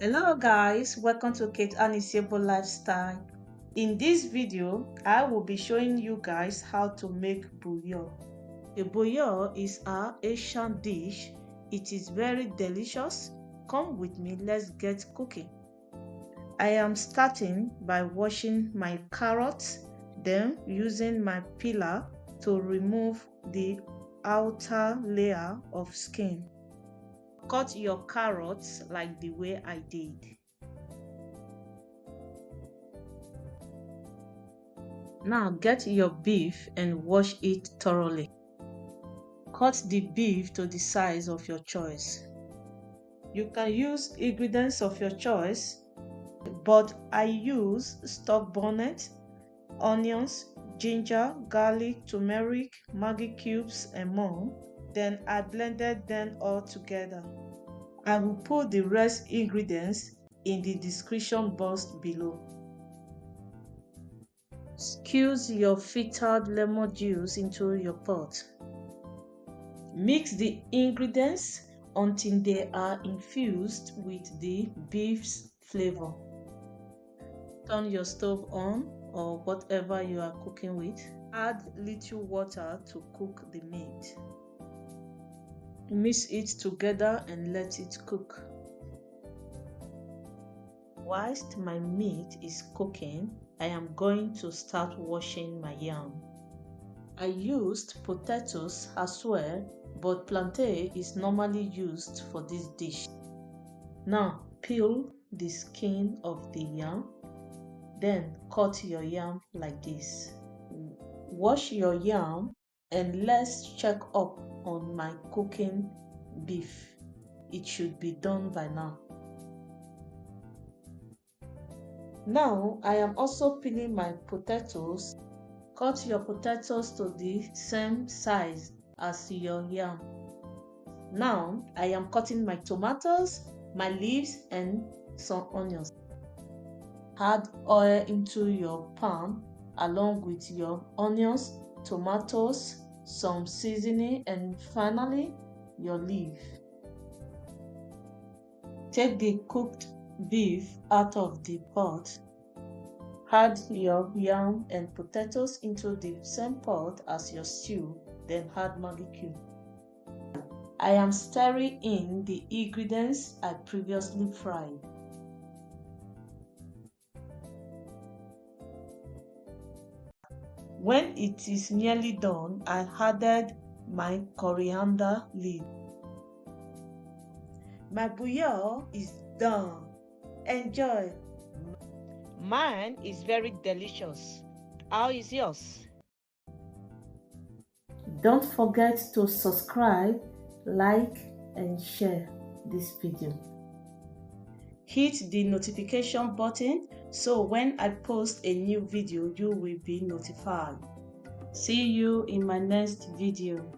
Hello guys, welcome to Kate Annie's Simple Lifestyle. In this video, I will be showing you guys how to make bouillon. The bouillon is our Asian dish. It is very delicious. Come with me, let's get cooking. I am starting by washing my carrots, then using my peeler to remove the outer layer of skin. Cut your carrots like the way I did. Now get your beef and wash it thoroughly. Cut the beef to the size of your choice. You can use ingredients of your choice, but I use stock bonnet, onions, ginger, garlic, turmeric, Maggi cubes and more. Then I blended them all together. I will put the rest ingredients in the description box below. Squeeze your filtered lemon juice into your pot. Mix the ingredients until they are infused with the beef's flavor. Turn your stove on or whatever you are cooking with. Add little water to cook the meat. Mix it together and let it cook. Whilst my meat is cooking, I am going to start washing my yam. I used potatoes as well, but plantain is normally used for this dish. Now peel the skin of the yam, then cut your yam like this. Wash your yam and let's check up on my cooking beef. It should be done by now. Now I am also peeling my potatoes. Cut your potatoes to the same size as your yam. Now I am cutting my tomatoes, my leaves and some onions. Add oil into your pan along with your onions, tomatoes, some seasoning and finally your leaf. Take the cooked beef out of the pot. Add your yam and potatoes into the same pot as your stew, then add Maggi cube. I am stirring in the ingredients I previously fried. When it is nearly done, I added my coriander leaf. My bouillon is done. Enjoy. Mine is very delicious. How is yours? Don't forget to subscribe, like and share this video. Hit the notification button so when I post a new video, you will be notified. See you in my next video.